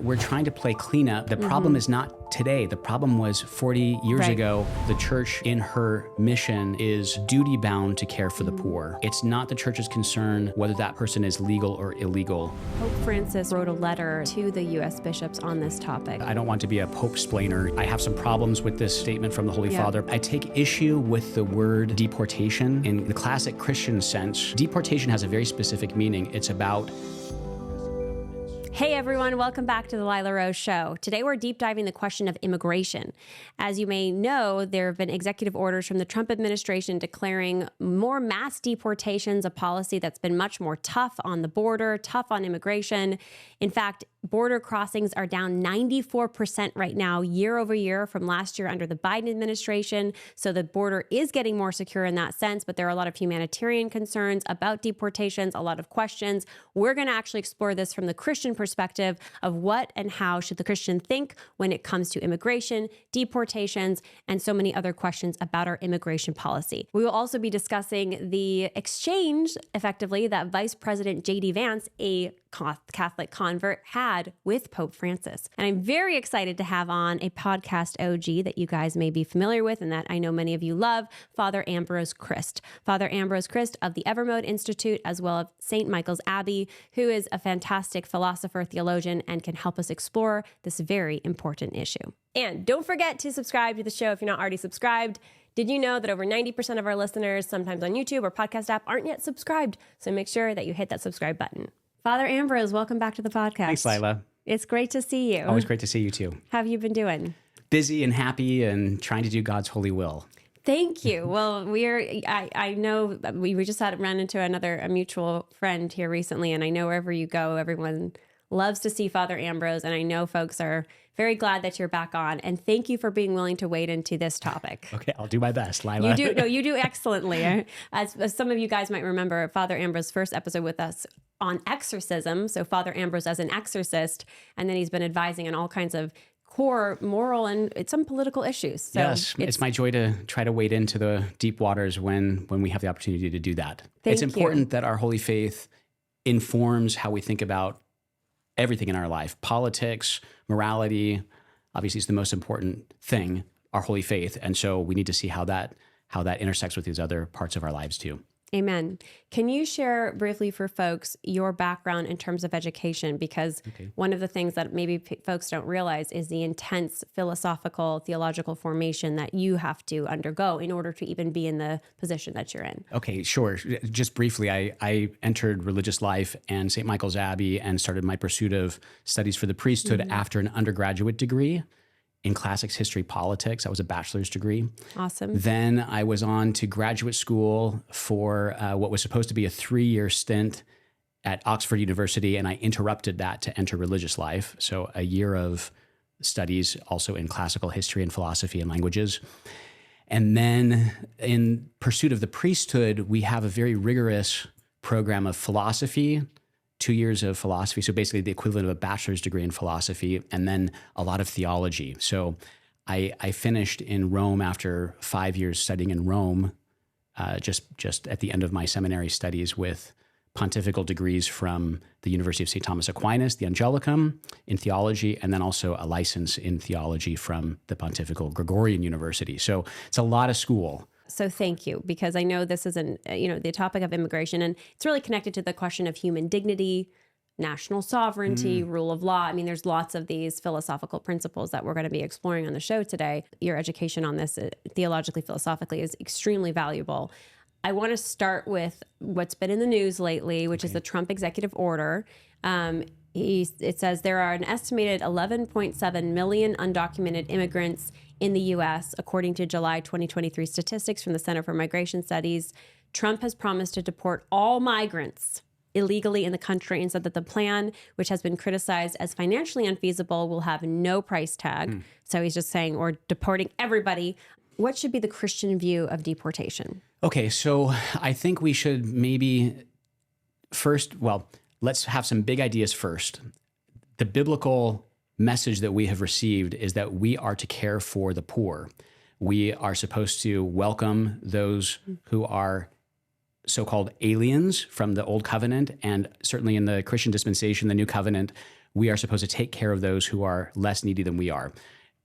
We're trying to play cleanup. The problem is not today. The problem was 40 years ago. The church in her mission is duty bound to care for the poor. It's not the church's concern whether that person is legal or illegal. Pope Francis wrote a letter to the U.S. bishops on this topic. I don't want to be a pope-splainer. I have some problems with this statement from the Holy Father. I take issue with the word deportation. In the classic Christian sense, deportation has a very specific meaning. It's about... Hey everyone, welcome back to the Lila Rose Show. Today we're deep diving the question of immigration. As you may know, there have been executive orders from the Trump administration declaring more mass deportations, a policy that's been much more tough on the border, tough on immigration. In fact, border crossings are down 94% right now, year over year from last year under the Biden administration. So the border is getting more secure in that sense, but there are a lot of humanitarian concerns about deportations, a lot of questions. We're going to actually explore this from the Christian perspective of what and how should the Christian think when it comes to immigration, deportations, and so many other questions about our immigration policy. We will also be discussing the exchange, effectively, that Vice President J.D. Vance, a Catholic convert, had with Pope Francis. And I'm very excited to have on a podcast OG that you guys may be familiar with and that I know many of you love, Father Ambrose Criste. Father Ambrose Criste of the Evermode Institute, as well as St. Michael's Abbey, who is a fantastic philosopher, theologian, and can help us explore this very important issue. And don't forget to subscribe to the show if you're not already subscribed. Did you know that over 90% of our listeners, sometimes on YouTube or podcast app, aren't yet subscribed? So make sure that you hit that subscribe button. Father Ambrose, welcome back to the podcast. Thanks, Lila. It's great to see you. Always great to see you too. How have you been doing? Busy and happy and trying to do God's holy will. Thank you. Well, I know we just ran into a mutual friend here recently, and I know wherever you go, everyone loves to see Father Ambrose, and I know folks are very glad that you're back on. And thank you for being willing to wade into this topic. Okay, I'll do my best, Lila. You do excellently. As some of you guys might remember, Father Ambrose's first episode with us on exorcism. So Father Ambrose as an exorcist, and then he's been advising on all kinds of core moral and some political issues. So yes, it's my joy to try to wade into the deep waters when we have the opportunity to do that. It's important that our holy faith informs how we think about everything in our life. Politics, morality, obviously is the most important thing, our holy faith. And so we need to see how that intersects with these other parts of our lives too. Amen. Can you share briefly for folks your background in terms of education? Because one of the things that maybe folks don't realize is the intense philosophical, theological formation that you have to undergo in order to even be in the position that you're in. Okay, sure. Just briefly, I entered religious life and St. Michael's Abbey and started my pursuit of studies for the priesthood after an undergraduate degree in classics, history, politics. That was a bachelor's degree. Awesome. Then I was on to graduate school for what was supposed to be a 3-year stint at Oxford University, and I interrupted that to enter religious life. So a year of studies also in classical history and philosophy and languages. And then in pursuit of the priesthood, we have a very rigorous program of philosophy, 2 years of philosophy, so basically the equivalent of a bachelor's degree in philosophy, and then a lot of theology. So I finished in Rome after 5 years studying in Rome, just at the end of my seminary studies with pontifical degrees from the University of St. Thomas Aquinas, the Angelicum, in theology, and then also a license in theology from the Pontifical Gregorian University. So it's a lot of school. So thank you, because I know this is the topic of immigration, and it's really connected to the question of human dignity, national sovereignty, rule of law. I mean, there's lots of these philosophical principles that we're going to be exploring on the show today. Your education on this theologically, philosophically is extremely valuable. I want to start with what's been in the news lately, which is the Trump executive order. It says there are an estimated 11.7 million undocumented immigrants in the U.S., according to July 2023 statistics from the Center for Migration Studies. Trump has promised to deport all migrants illegally in the country and said that the plan, which has been criticized as financially unfeasible, will have no price tag. So he's just saying we're deporting everybody. What should be the Christian view of deportation? Okay, so I think we should maybe let's have some big ideas first. The biblical message that we have received is that we are to care for the poor. We are supposed to welcome those who are so-called aliens from the Old Covenant, and certainly in the Christian dispensation, the New Covenant, we are supposed to take care of those who are less needy than we are.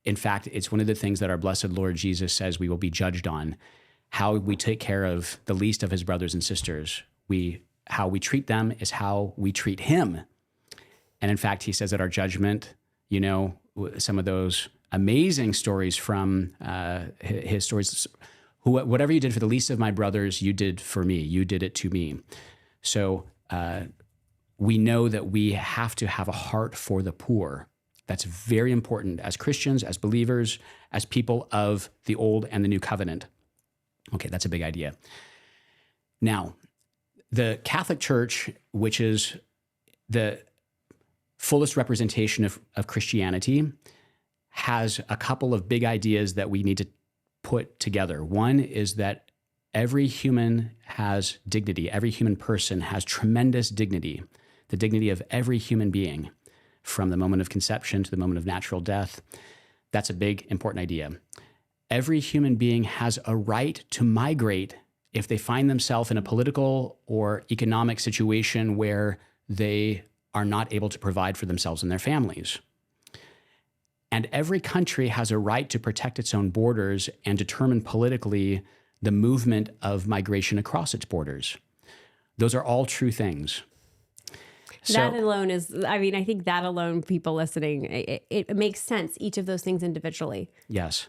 In fact, it's one of the things that our blessed Lord Jesus says we will be judged on, how we take care of the least of his brothers and sisters. How we treat them is how we treat him. And in fact, he says at our judgment, some of those amazing stories from his stories, whatever you did for the least of my brothers, you did for me. You did it to me. So we know that we have to have a heart for the poor. That's very important as Christians, as believers, as people of the Old and the New Covenant. Okay, that's a big idea. Now, the Catholic Church, which is the fullest representation of Christianity, has a couple of big ideas that we need to put together. One is that every human has dignity. Every human person has tremendous dignity, the dignity of every human being, from the moment of conception to the moment of natural death. That's a big, important idea. Every human being has a right to migrate if they find themselves in a political or economic situation where they are not able to provide for themselves and their families. And every country has a right to protect its own borders and determine politically the movement of migration across its borders. Those are all true things. That alone is, I think that alone, people listening, it makes sense, each of those things individually. Yes.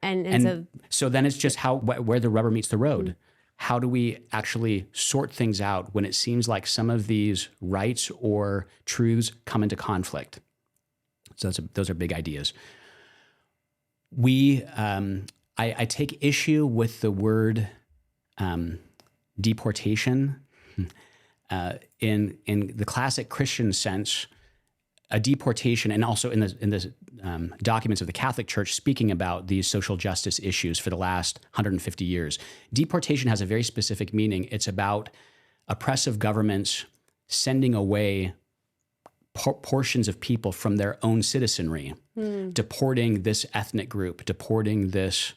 And so then it's just where the rubber meets the road. Mm-hmm. How do we actually sort things out when it seems like some of these rights or truths come into conflict? So those are big ideas. I take issue with the word deportation. In the classic Christian sense, a deportation, and also in the documents of the Catholic Church speaking about these social justice issues for the last 150 years, deportation has a very specific meaning. It's about oppressive governments sending away portions of people from their own citizenry, deporting this ethnic group, deporting this,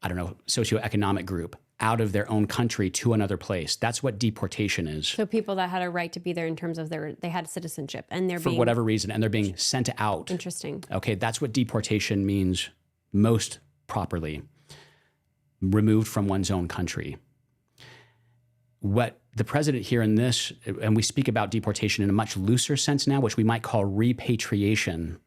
socioeconomic group out of their own country to another place. That's what deportation is. So people that had a right to be there in terms of they had citizenship and they're for whatever reason, and they're being sent out. Interesting. Okay, that's what deportation means most properly. Removed from one's own country. What the president here in this, and we speak about deportation in a much looser sense now, which we might call repatriation.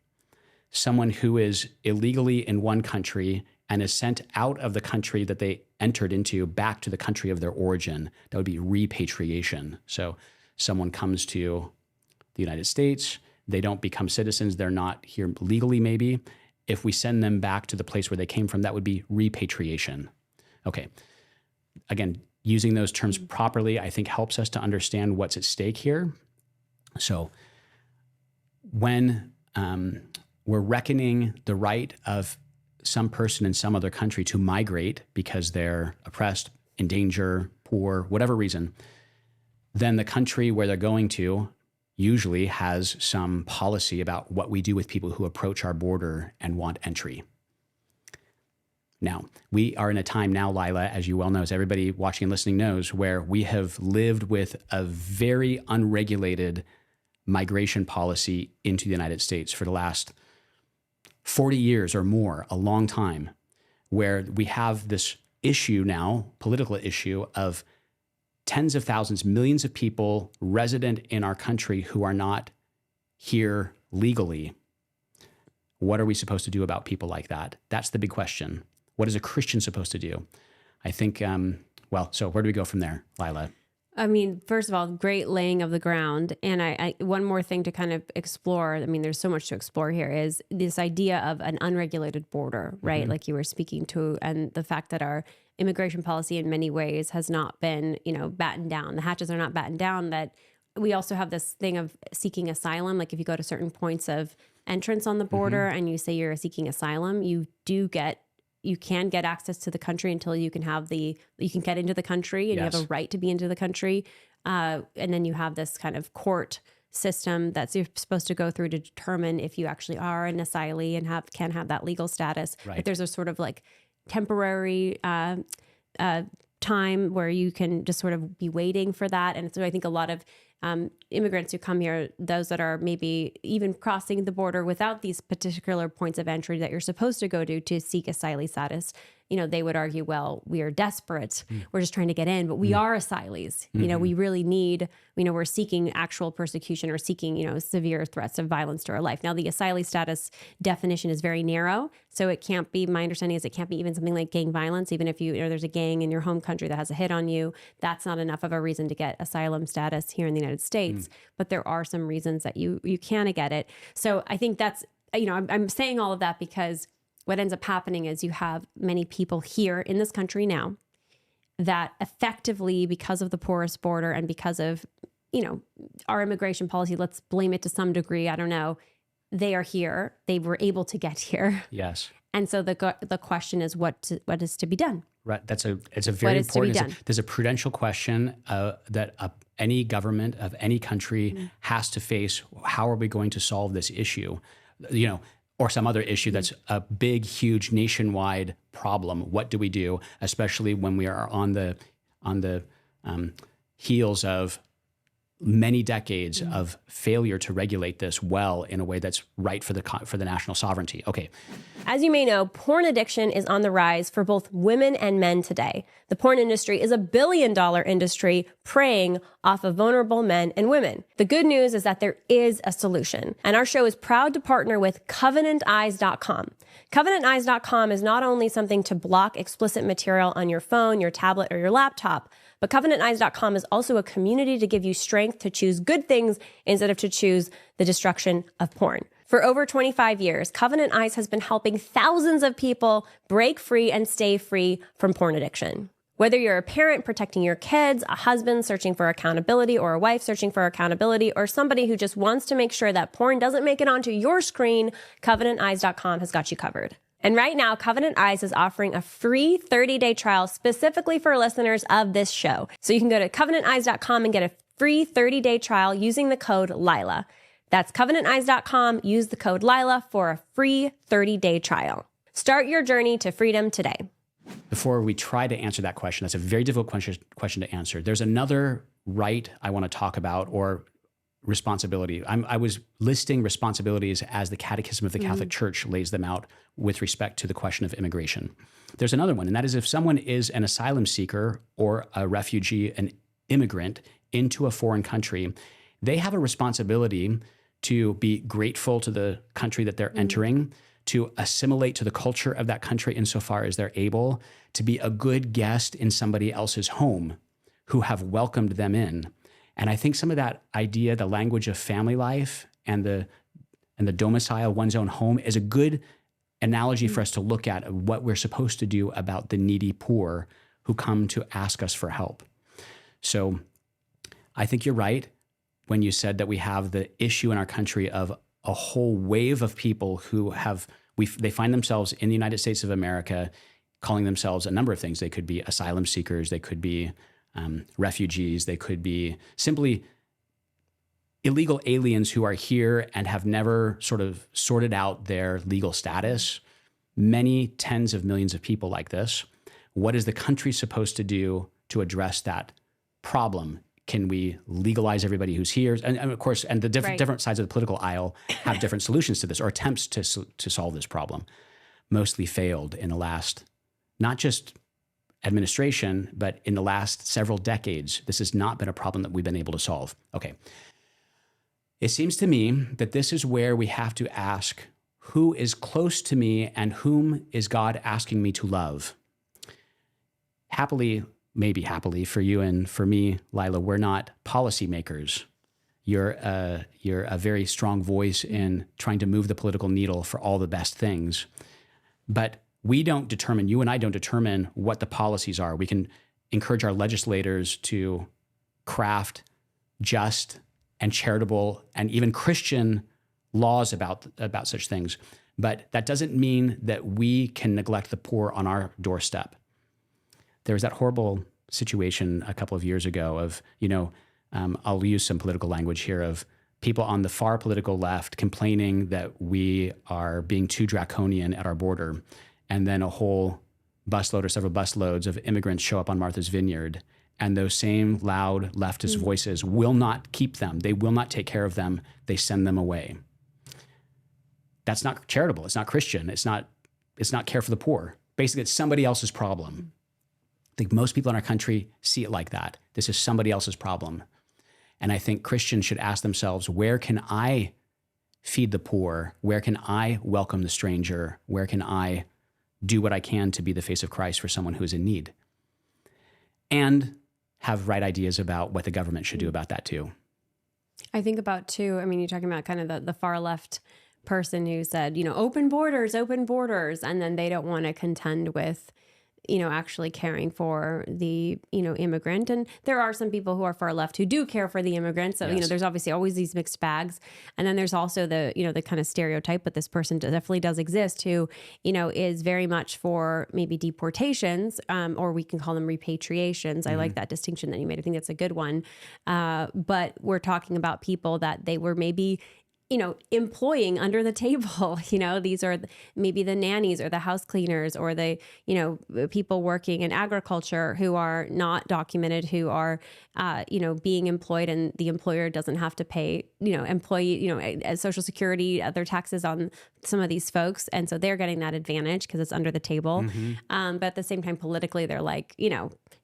Someone who is illegally in one country and is sent out of the country that they entered into back to the country of their origin. That would be repatriation. So someone comes to the United States, they don't become citizens, they're not here legally maybe. If we send them back to the place where they came from, that would be repatriation. Okay. Again, using those terms properly, I think helps us to understand what's at stake here. So when we're reckoning the right of some person in some other country to migrate because they're oppressed, in danger, poor, whatever reason, then the country where they're going to usually has some policy about what we do with people who approach our border and want entry. Now, we are in a time now, Lila, as you well know, as everybody watching and listening knows, where we have lived with a very unregulated migration policy into the United States for the last 40 years or more, a long time, where we have this issue now, political issue of tens of thousands, millions of people resident in our country who are not here legally. What are we supposed to do about people like that? That's the big question. What is a Christian supposed to do? I think, so where do we go from there, Lila? First of all, great laying of the ground. And I one more thing to kind of explore, there's so much to explore here, is this idea of an unregulated border, right? Mm-hmm. Like you were speaking to, and the fact that our immigration policy in many ways has not been, battened down. The hatches are not battened down. That we also have this thing of seeking asylum. Like if you go to certain points of entrance on the border and you say you're seeking asylum, you can get access to the country until you can get into the country and you have a right to be into the country. And then you have this kind of court system that you're supposed to go through to determine if you actually are an asylee and can have that legal status. Right. But there's a sort of like temporary time where you can just sort of be waiting for that. And so I think a lot of immigrants who come here, those that are maybe even crossing the border without these particular points of entry that you're supposed to go to seek asylee status, they would argue, well, we are desperate. We're just trying to get in, but we are asylees. We really need, we're seeking actual persecution or seeking, severe threats of violence to our life. Now, the asylee status definition is very narrow. So it can't be, my understanding is it can't be even something like gang violence. Even if there's a gang in your home country that has a hit on you, that's not enough of a reason to get asylum status here in the United States. But there are some reasons that you can get it. So I think that's, I'm saying all of that because what ends up happening is you have many people here in this country now that effectively, because of the porous border and because of, our immigration policy, let's blame it to some degree, I don't know, they are here. They were able to get here. Yes. And so the question is what is to be done? Right. It's a very important, there's a prudential question that any government of any country has to face. How are we going to solve this issue? Or some other issue that's a big, huge nationwide problem. What do we do, especially when we are on the heels of many decades of failure to regulate this well in a way that's right for the national sovereignty? Okay. As you may know, porn addiction is on the rise for both women and men today. The porn industry is a $1 billion industry preying off of vulnerable men and women. The good news is that there is a solution, and our show is proud to partner with CovenantEyes.com. CovenantEyes.com is not only something to block explicit material on your phone, your tablet, or your laptop, but CovenantEyes.com is also a community to give you strength to choose good things instead of to choose the destruction of porn. For over 25 years, Covenant Eyes has been helping thousands of people break free and stay free from porn addiction. Whether you're a parent protecting your kids, a husband searching for accountability, or a wife searching for accountability, or somebody who just wants to make sure that porn doesn't make it onto your screen, CovenantEyes.com has got you covered. And right now, Covenant Eyes is offering a free 30-day trial specifically for listeners of this show. So you can go to CovenantEyes.com and get a free 30-day trial using the code Lila. That's CovenantEyes.com. Use the code Lila for a free 30-day trial. Start your journey to freedom today. Before we try to answer that question, that's a very difficult question to answer. There's another right I want to talk about, or responsibility. I was listing responsibilities as the Catechism of the Catholic Church lays them out with respect to the question of immigration. There's another one, and that is if someone is an asylum seeker or a refugee, an immigrant into a foreign country, they have a responsibility to be grateful to the country that they're entering, to assimilate to the culture of that country insofar as they're able, to be a good guest in somebody else's home who have welcomed them in. And I think some of that idea, the language of family life and the domicile, one's own home, is a good analogy for us to look at what we're supposed to do about the needy poor who come to ask us for help. So I think you're right when you said that we have the issue in our country of a whole wave of people who they find themselves in the United States of America calling themselves a number of things. They could be asylum seekers, they could be refugees, they could be simply illegal aliens who are here and have never sort of sorted out their legal status. Many tens of millions of people like this. What is the country supposed to do to address that problem? Can we legalize everybody who's here? And of course, and the different sides of the political aisle have different solutions to this, or attempts to solve this problem. Mostly failed in the last, not just administration, but in the last several decades. This has not been a problem that we've been able to solve. Okay. It seems to me that this is where we have to ask, who is close to me and whom is God asking me to love? Maybe happily for you and for me, Lila, we're not policymakers. You're a very strong voice in trying to move the political needle for all the best things. But you and I don't determine what the policies are. We can encourage our legislators to craft just and charitable and even Christian laws about such things. But that doesn't mean that we can neglect the poor on our doorstep. There was that horrible situation a couple of years ago of, I'll use some political language here, of people on the far political left complaining that we are being too draconian at our border. And then a whole busload or several busloads of immigrants show up on Martha's Vineyard And those same loud leftist voices will not keep them. They will not take care of them. They send them away. That's not charitable. It's not Christian. It's not care for the poor. Basically, it's somebody else's problem. I think most people in our country see it like that. This is somebody else's problem. And I think Christians should ask themselves, where can I feed the poor? Where can I welcome the stranger? Where can I do what I can to be the face of Christ for someone who is in need? And have right ideas about what the government should do about that too. I think about too, I mean, you're talking about kind of the far left person who said, open borders. And then they don't want to contend with, actually caring for the, immigrant. And there are some people who are far left who do care for the immigrant. So, Yes. there's obviously always these mixed bags. And then there's also the kind of stereotype, but this person definitely does exist who, is very much for maybe deportations, or we can call them repatriations. I like that distinction that you made. I think that's a good one. But we're talking about people that they were maybe employing under the table. These are maybe the nannies or the house cleaners or the, people working in agriculture who are not documented, who are, being employed, and the employer doesn't have to pay, employee, Social Security, other taxes on some of these folks. And so they're getting that advantage because it's under the table. But at the same time, politically, they're like,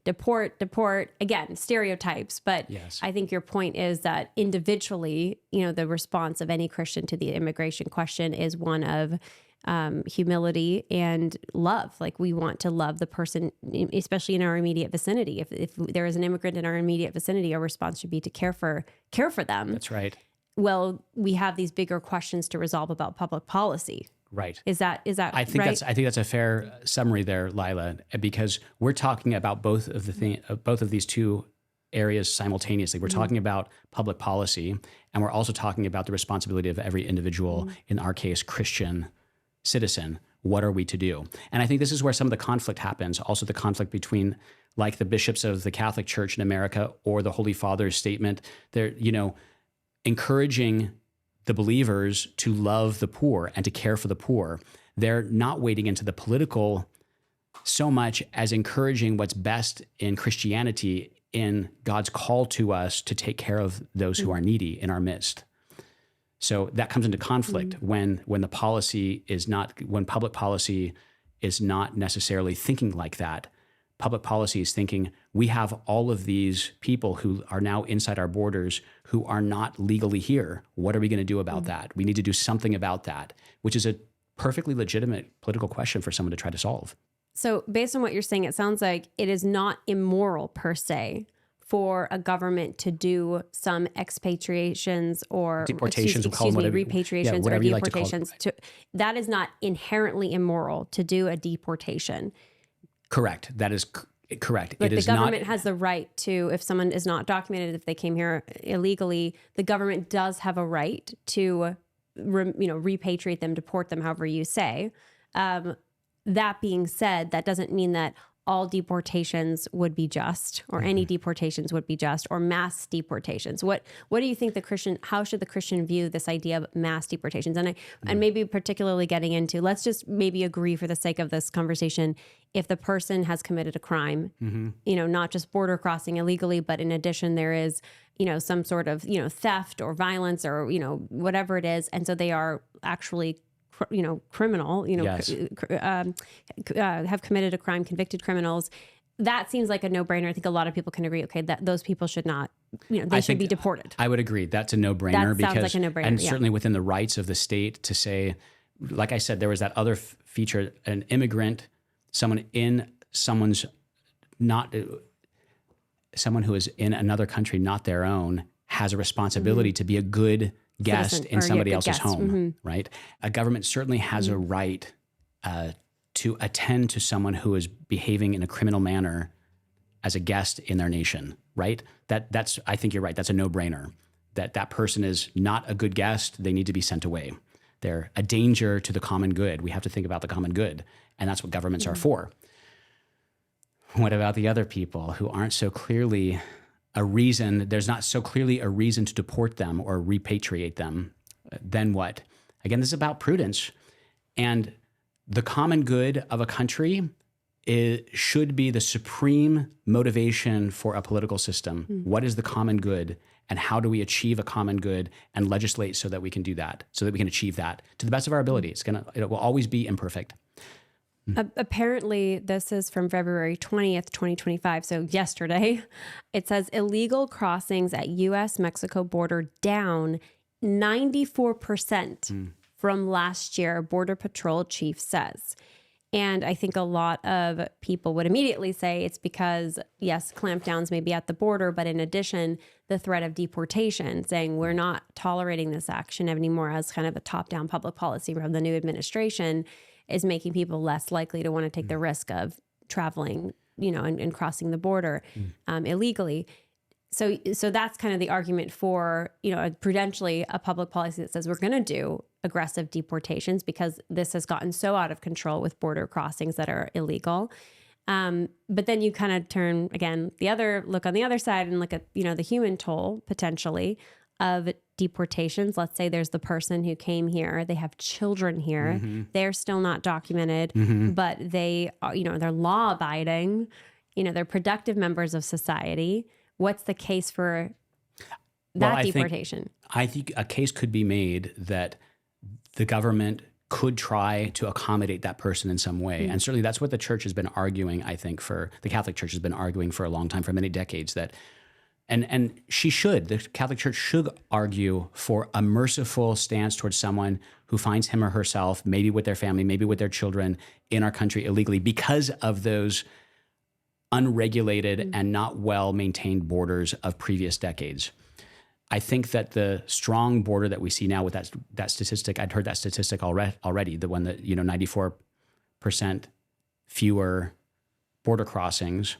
deport, again, stereotypes. But Yes. I think your point is that individually, the response of any Christian to the immigration question is one of humility and love. Like, we want to love the person, especially in our immediate vicinity. If there is an immigrant in our immediate vicinity, our response should be to care for them. That's right. Well, we have these bigger questions to resolve about public policy. Right. Is that I think right? I think that's a fair summary there, Lila, because we're talking about both of these two areas simultaneously. We're talking about public policy, and we're also talking about the responsibility of every individual, in our case, Christian citizen. What are we to do? And I think this is where some of the conflict happens. Also, the conflict between, like, the bishops of the Catholic Church in America or the Holy Father's statement. They're, encouraging the believers to love the poor and to care for the poor. They're not wading into the political so much as encouraging what's best in Christianity, in God's call to us to take care of those who are needy in our midst. So that comes into conflict when public policy is not necessarily thinking like that. Public policy is thinking, we have all of these people who are now inside our borders who are not legally here. What are we going to do about that? We need to do something about that, which is a perfectly legitimate political question for someone to try to solve. So based on what you're saying, it sounds like it is not immoral per se for a government to do some expatriations or Deportations, repatriations or whatever you like to call deportations. That is not inherently immoral to do a deportation. Correct. That is correct. But It the is government not, has the right to, if someone is not documented, if they came here illegally, the government does have a right to, repatriate them, deport them, however you say. That being said, that doesn't mean that all deportations would be just, or any deportations would be just, or mass deportations. What do you think how should the Christian view this idea of mass deportations? And maybe particularly getting into, let's just maybe agree for the sake of this conversation, if the person has committed a crime, not just border crossing illegally, but in addition there is, some sort of, theft or violence or, whatever it is. And so they are actually criminal, Yes. Have committed a crime, convicted criminals. That seems like a no-brainer. I think a lot of people can agree, okay, that those people should not, they should be deported. I would agree. That's a no-brainer. That sounds like a no-brainer, and yeah. certainly within the rights of the state to say, like I said, there was that other feature, an immigrant, someone who is in another country, not their own, has a responsibility to be a good guest Citizen, in somebody good else's guest. home, right? A government certainly has a right to attend to someone who is behaving in a criminal manner as a guest in their nation, right? That's I think you're right. That's a no-brainer. That person is not a good guest. They need to be sent away. They're a danger to the common good. We have to think about the common good, and that's what governments are for. What about the other people who aren't so clearly there's not so clearly a reason to deport them or repatriate them? Then what? Again, this is about prudence. And the common good of a country should be the supreme motivation for a political system. What is the common good, and how do we achieve a common good and legislate so that we can do that, so that we can achieve that to the best of our ability? It will always be imperfect. Apparently, this is from February 20th, 2025. So yesterday, it says illegal crossings at U.S.-Mexico border down 94% from last year, Border Patrol chief says. And I think a lot of people would immediately say it's because, yes, clampdowns may be at the border, but in addition, the threat of deportation, saying we're not tolerating this action anymore as kind of a top-down public policy from the new administration, is making people less likely to want to take the risk of traveling, and crossing the border illegally. So that's kind of the argument for, prudentially a public policy that says we're going to do aggressive deportations because this has gotten so out of control with border crossings that are illegal. But then you kind of turn, again, look on the other side and look at, the human toll potentially of deportations. Let's say there's the person who came here, they have children here, they're still not documented, but they are, they're law abiding, they're productive members of society. What's the case for that deportation? I think a case could be made that the government could try to accommodate that person in some way. And certainly that's what the church has been arguing, I think, the Catholic Church has been arguing for a long time, for many decades, that and the Catholic Church should argue for a merciful stance towards someone who finds him or herself, maybe with their family, maybe with their children, in our country illegally because of those unregulated and not well-maintained borders of previous decades. I think that the strong border that we see now with that statistic, I'd heard that statistic already, the one that, 94% fewer border crossings,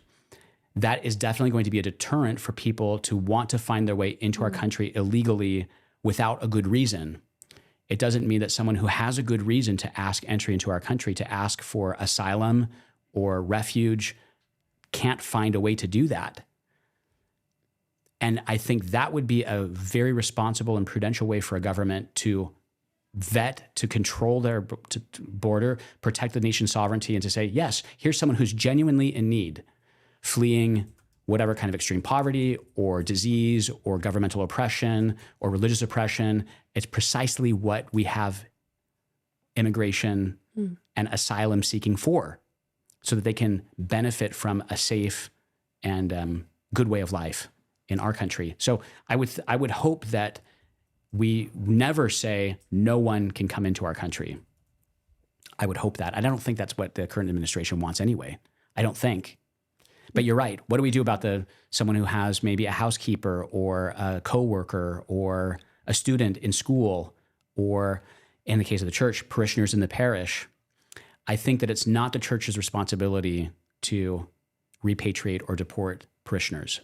that is definitely going to be a deterrent for people to want to find their way into our country illegally without a good reason. It doesn't mean that someone who has a good reason to ask entry into our country, to ask for asylum or refuge, can't find a way to do that. And I think that would be a very responsible and prudential way for a government to vet, to control their border, protect the nation's sovereignty, and to say, yes, here's someone who's genuinely in need, fleeing whatever kind of extreme poverty or disease or governmental oppression or religious oppression. It's precisely what we have immigration and asylum seeking for, so that they can benefit from a safe and good way of life in our country. So I would hope that we never say no one can come into our country. I would hope that. I don't think that's what the current administration wants anyway. I don't think. But you're right. What do we do about someone who has maybe a housekeeper or a coworker or a student in school, or in the case of the church, parishioners in the parish? I think that it's not the church's responsibility to repatriate or deport parishioners.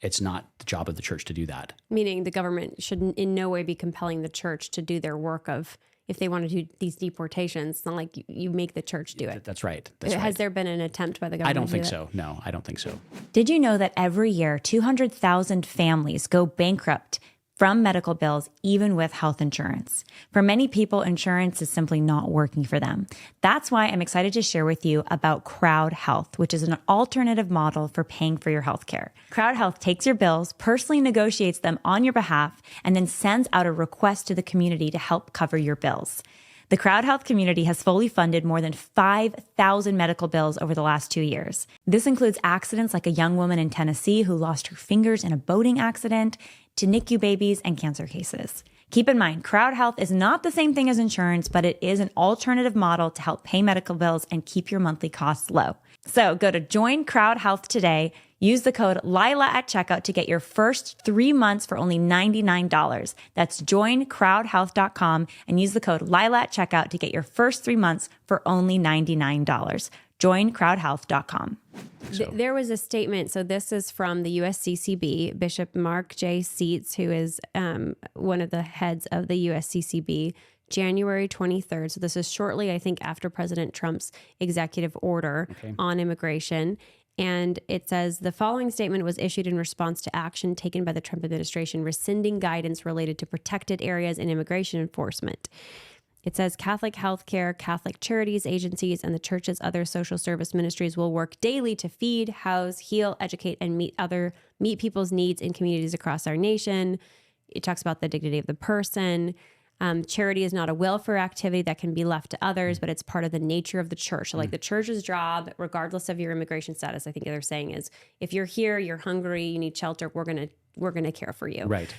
It's not the job of the church to do that. Meaning the government should in no way be compelling the church to do their work of, if they want to do these deportations, it's not like you make the church do it. That's right. Has there been an attempt by the government? I don't think so. No, I don't think so. Did you know that every year 200,000 families go bankrupt from medical bills, even with health insurance? For many people, insurance is simply not working for them. That's why I'm excited to share with you about CrowdHealth, which is an alternative model for paying for your healthcare. CrowdHealth takes your bills, personally negotiates them on your behalf, and then sends out a request to the community to help cover your bills. The CrowdHealth community has fully funded more than 5,000 medical bills over the last 2 years. This includes accidents like a young woman in Tennessee who lost her fingers in a boating accident, to NICU babies and cancer cases. Keep in mind, CrowdHealth is not the same thing as insurance, but it is an alternative model to help pay medical bills and keep your monthly costs low. So go to Join CrowdHealth today. Use the code Lila at checkout to get your first 3 months for only $99. That's joincrowdhealth.com and use the code Lila at checkout to get your first 3 months for only $99. joincrowdhealth.com. There was a statement. So this is from the USCCB, Bishop Mark J. Seitz, who is one of the heads of the USCCB, January 23rd. So this is shortly, I think, after President Trump's executive order on immigration. And it says the following statement was issued in response to action taken by the Trump administration rescinding guidance related to protected areas in immigration enforcement. It says Catholic healthcare, Catholic charities, agencies, and the church's other social service ministries will work daily to feed, house, heal, educate, and meet people's needs in communities across our nation. It talks about the dignity of the person. Charity is not a welfare activity that can be left to others, but it's part of the nature of the church. So like the church's job, regardless of your immigration status, I think they're saying is, if you're here, you're hungry, you need shelter, we're gonna care for you. Right.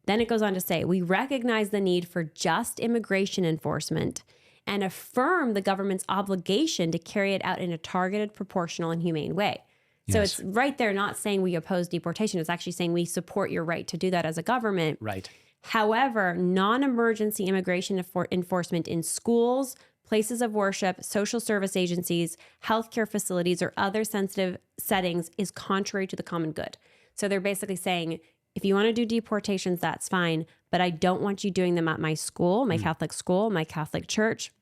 Then it goes on to say, we recognize the need for just immigration enforcement and affirm the government's obligation to carry it out in a targeted, proportional, and humane way. So Yes. it's right there not saying we oppose deportation. It's actually saying we support your right to do that as a government. Right. However, non-emergency immigration enforcement in schools, places of worship, social service agencies, healthcare facilities, or other sensitive settings is contrary to the common good. So they're basically saying, if you want to do deportations, that's fine, but I don't want you doing them at my school, my Catholic school, my Catholic church,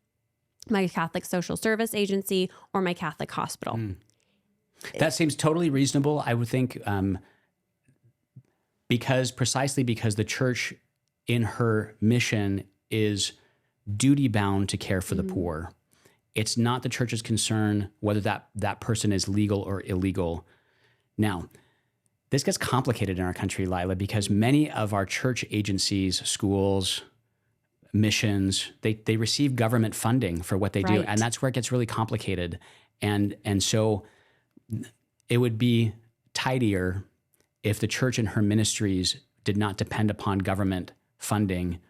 my Catholic social service agency, or my Catholic hospital. That seems totally reasonable. I would think precisely because the church in her mission is duty bound to care for the poor. It's not the church's concern whether that person is legal or illegal. Now, this gets complicated in our country, Lila, because many of our church agencies, schools, missions, they receive government funding for what they do. Right. And that's where it gets really complicated. And so it would be tidier if the church and her ministries did not depend upon government funding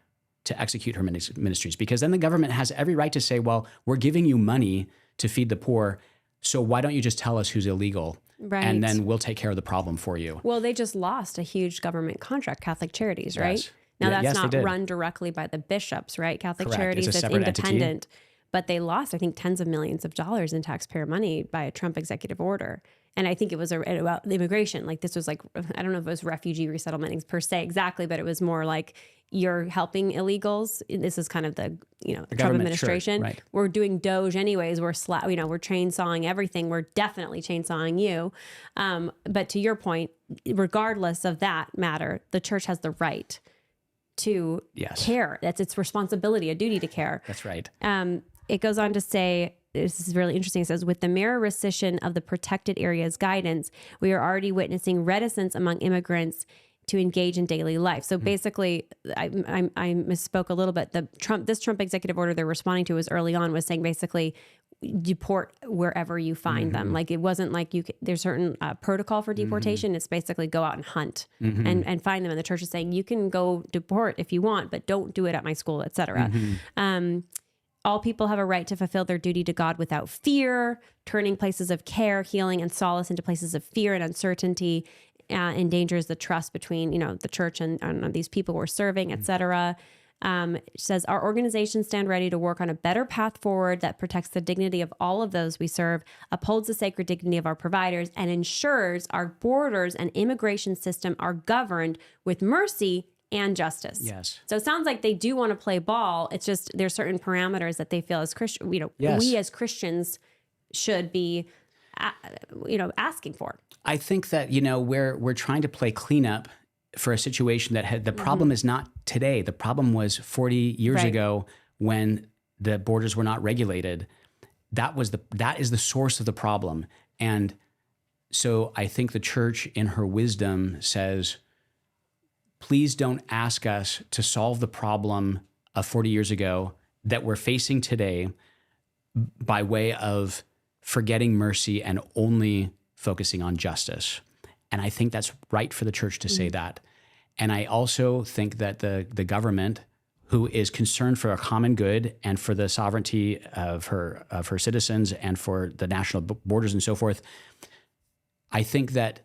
to execute her ministries, because then the government has every right to say, well, we're giving you money to feed the poor, so why don't you just tell us who's illegal? Right. And then we'll take care of the problem for you. Well, they just lost a huge government contract, Catholic Charities, right? Yes. Now, Yeah, that's yes, they not did. run directly by the bishops, right? Catholic Correct. Charities, It's a that's separate entity. independent. But they lost, I think, tens of millions of dollars in taxpayer money by a Trump executive order. And I think it was about immigration. Like this was like, I don't know if it was refugee resettlement per se exactly, but it was more like you're helping illegals. This is kind of the Trump administration. Sure, right. We're doing Doge anyways. We're chainsawing everything. We're definitely chainsawing you. But to your point, regardless of that matter, the church has the right to care. That's its responsibility, a duty to care. That's right. It goes on to say, this is really interesting. It says, with the mere rescission of the protected areas guidance, we are already witnessing reticence among immigrants to engage in daily life. So basically, I misspoke a little bit. This Trump executive order they're responding to was early on was saying basically deport wherever you find them. Like it wasn't like there's certain protocol for deportation. It's basically go out and hunt and find them. And the church is saying you can go deport if you want, but don't do it at my school, etc. All people have a right to fulfill their duty to God without fear. Turning places of care, healing, and solace into places of fear and uncertainty endangers the trust between, the church and these people we're serving, etc. It says, our organizations stand ready to work on a better path forward that protects the dignity of all of those we serve, upholds the sacred dignity of our providers, and ensures our borders and immigration system are governed with mercy and justice. Yes. So it sounds like they do want to play ball. It's just there's certain parameters that they feel as Christian, we as Christians should be, asking for. I think that, we're trying to play cleanup for a situation that had, the problem is not today. The problem was 40 years ago when the borders were not regulated. That is the source of the problem. And so I think the church in her wisdom says, please don't ask us to solve the problem of 40 years ago that we're facing today by way of forgetting mercy and only focusing on justice. And I think that's right for the church to say that. And I also think that the government, who is concerned for a common good and for the sovereignty of her citizens and for the national borders and so forth, I think that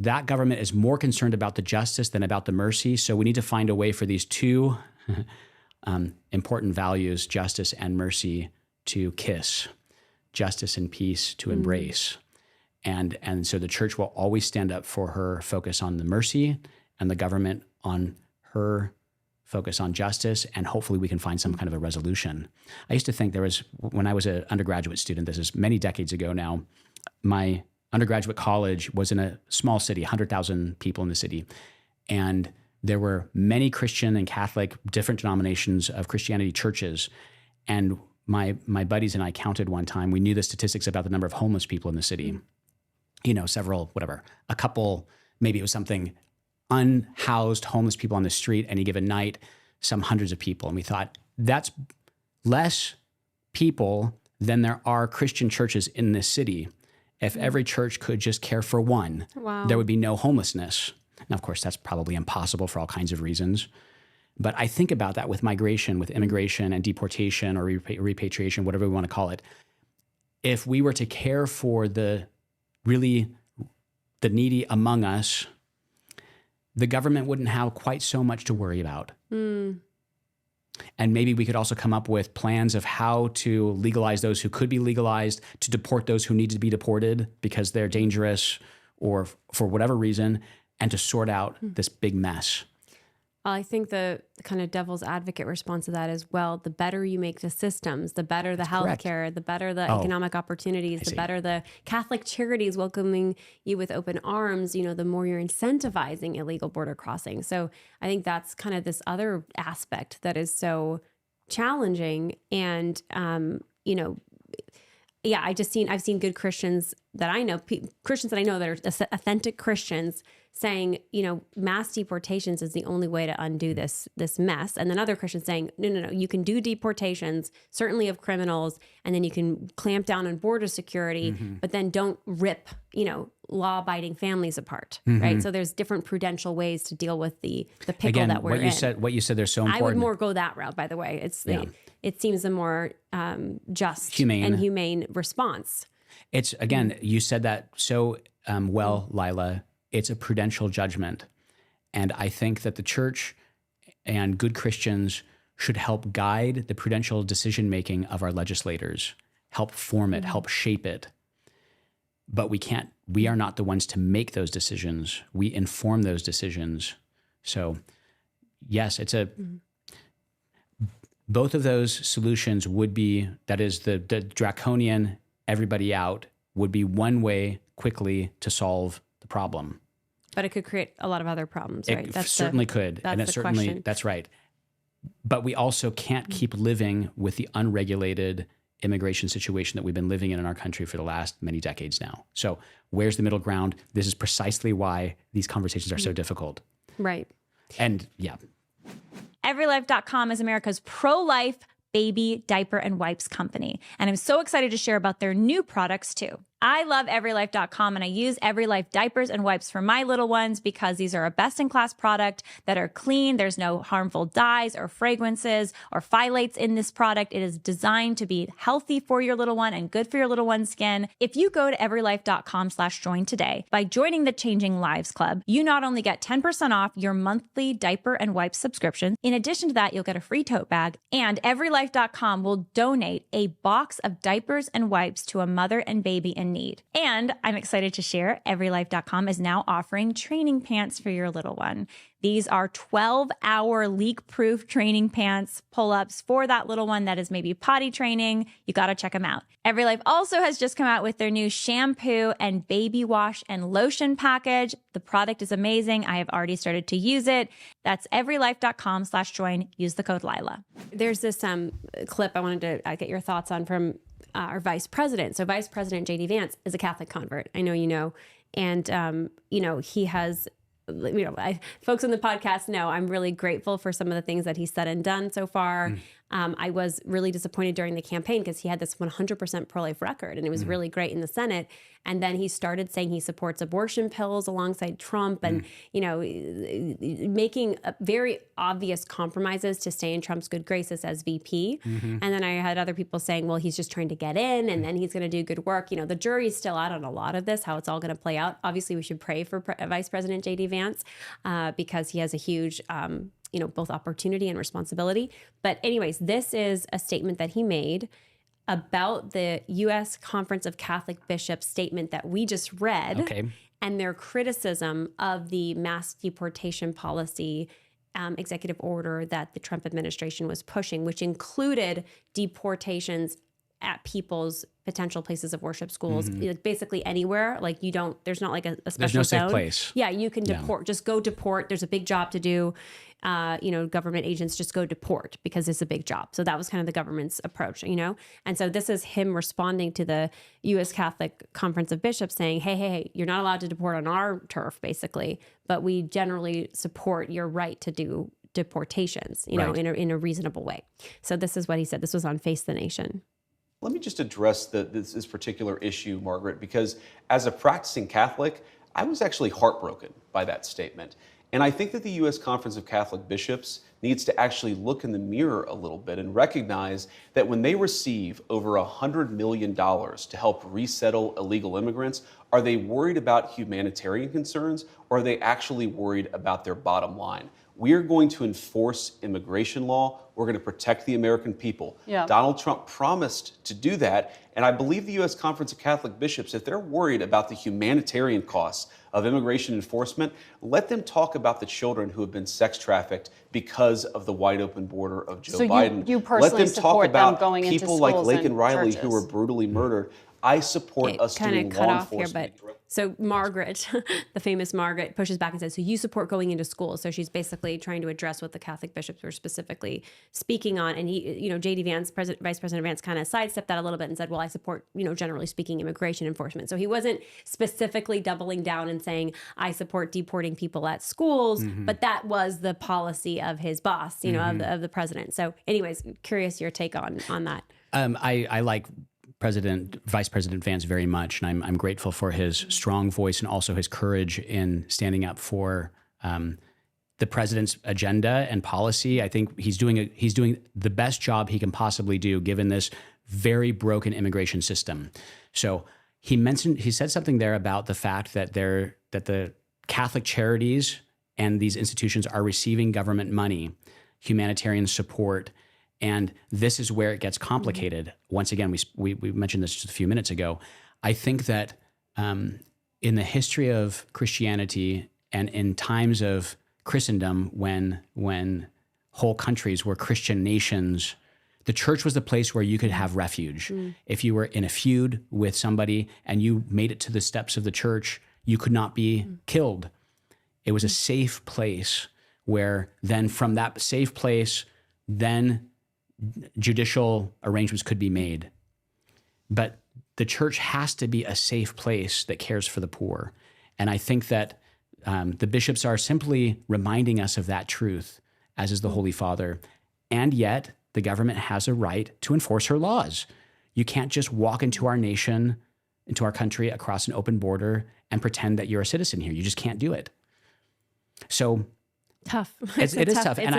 that government is more concerned about the justice than about the mercy. So we need to find a way for these two important values, justice and mercy, to kiss, justice and peace to embrace. And so the church will always stand up for her focus on the mercy and the government on her focus on justice. And hopefully we can find some kind of a resolution. I used to think when I was an undergraduate student, this is many decades ago now, my undergraduate college was in a small city, 100,000 people in the city. And there were many Christian and Catholic, different denominations of Christianity churches. And my buddies and I counted one time. We knew the statistics about the number of homeless people in the city. Several, whatever, a couple, maybe it was something, unhoused homeless people on the street any given night, some hundreds of people. And we thought, that's less people than there are Christian churches in this city. If every church could just care for one, there would be no homelessness. Now, of course, that's probably impossible for all kinds of reasons. But I think about that with migration, with immigration and deportation or repatriation, whatever we want to call it. If we were to care for the needy among us, the government wouldn't have quite so much to worry about. And maybe we could also come up with plans of how to legalize those who could be legalized, to deport those who need to be deported because they're dangerous or for whatever reason, and to sort out this big mess. I think the kind of devil's advocate response to that is, well, the better you make the systems, the better the healthcare, the better the economic opportunities, the better the Catholic charities welcoming you with open arms, the more you're incentivizing illegal border crossing. So I think that's kind of this other aspect that is so challenging. And, I've seen good Christians that I know, Christians that I know that are authentic Christians saying, mass deportations is the only way to undo this mess. And then other Christians saying, no, you can do deportations, certainly of criminals, and then you can clamp down on border security, but then don't rip, law-abiding families apart, right? So there's different prudential ways to deal with the pickle that we're in. What you said, they're so important. I would more go that route, by the way. It seems a more just and humane response. It's, again, you said that so well, Lila. It's a prudential judgment. And I think that the church and good Christians should help guide the prudential decision-making of our legislators, help form it, help shape it. But we are not the ones to make those decisions. We inform those decisions. So yes, both of those solutions would be, that is the draconian, everybody out, would be one way quickly to solve the problem. But it could create a lot of other problems, right? It certainly could. And it certainly, question. That's right. But we also can't keep living with the unregulated immigration situation that we've been living in our country for the last many decades now. So where's the middle ground? This is precisely why these conversations are so difficult. Right. And yeah. EveryLife.com is America's pro-life baby diaper and wipes company. And I'm so excited to share about their new products too. I love EveryLife.com and I use EveryLife diapers and wipes for my little ones because these are a best-in-class product that are clean. There's no harmful dyes or fragrances or phthalates in this product. It is designed to be healthy for your little one and good for your little one's skin. If you go to EveryLife.com/join today, by joining the Changing Lives Club, you not only get 10% off your monthly diaper and wipe subscription, in addition to that, you'll get a free tote bag, and EveryLife.com will donate a box of diapers and wipes to a mother and baby in need. And I'm excited to share, EveryLife.com is now offering training pants for your little one. These are 12-hour leak-proof training pants, pull-ups for that little one that is maybe potty training. You got to check them out. EveryLife also has just come out with their new shampoo and baby wash and lotion package. The product is amazing. I have already started to use it. That's EveryLife.com/join. Use the code Lila. There's this clip I wanted to get your thoughts on from our vice president. So Vice President J.D. Vance is a Catholic convert. I know you know. And, he has... folks on the podcast know I'm really grateful for some of the things that he's said and done so far. I was really disappointed during the campaign because he had this 100% pro-life record and it was really great in the Senate. And then he started saying he supports abortion pills alongside Trump and, making very obvious compromises to stay in Trump's good graces as VP. And then I had other people saying, well, he's just trying to get in and then he's going to do good work. The jury's still out on a lot of this, how it's all going to play out. Obviously, we should pray for Vice President J.D. Vance because he has a huge both opportunity and responsibility. But anyways, this is a statement that he made about the U.S. Conference of Catholic Bishops statement that we just read and their criticism of the mass deportation policy executive order that the Trump administration was pushing, which included deportations at people's potential places of worship, schools, like basically anywhere. Like there's not like a special There's no zone. safe place. Yeah, you can deport. Just go deport. There's a big job to do. Government agents just go deport because it's a big job. So that was kind of the government's approach, And so this is him responding to the U.S. Catholic Conference of Bishops saying, hey, you're not allowed to deport on our turf, basically, but we generally support your right to do deportations, in a reasonable way. So this is what he said. This was on Face the Nation. Let me just address this particular issue, Margaret, because as a practicing Catholic, I was actually heartbroken by that statement. And I think that the U.S. Conference of Catholic Bishops needs to actually look in the mirror a little bit and recognize that when they receive over $100 million to help resettle illegal immigrants, are they worried about humanitarian concerns, or are they actually worried about their bottom line? We are going to enforce immigration law. We're going to protect the American people. Yeah. Donald Trump promised to do that. And I believe the U.S. Conference of Catholic Bishops, if they're worried about the humanitarian costs of immigration enforcement, let them talk about the children who have been sex trafficked because of the wide open border of Joe Biden. You personally let them talk about going people like Laken Riley who were brutally murdered. I support us doing law enforcement. So Margaret, the famous Margaret, pushes back and says, so you support going into schools. So she's basically trying to address what the Catholic bishops were specifically speaking on. And he, J.D. Vance, Vice President Vance, kind of sidestepped that a little bit and said, well, I support, generally speaking, immigration enforcement. So he wasn't specifically doubling down and saying, I support deporting people at schools, but that was the policy of his boss, of the president. So anyways, curious your take on that. I like Vice President Vance very much, and I'm grateful for his strong voice and also his courage in standing up for the president's agenda and policy. I think he's doing the best job he can possibly do given this very broken immigration system. So he said something there about the fact that the Catholic charities and these institutions are receiving government money, humanitarian support. And this is where it gets complicated. Once again, we mentioned this just a few minutes ago. I think that in the history of Christianity and in times of Christendom, when whole countries were Christian nations, the church was the place where you could have refuge. If you were in a feud with somebody and you made it to the steps of the church, you could not be killed. It was a safe place where then from that safe place, then judicial arrangements could be made. But the church has to be a safe place that cares for the poor. And I think that the bishops are simply reminding us of that truth, as is the Holy Father. And yet the government has a right to enforce her laws. You can't just walk into our nation, into our country across an open border and pretend that you're a citizen here. You just can't do it. So tough. It is tough. And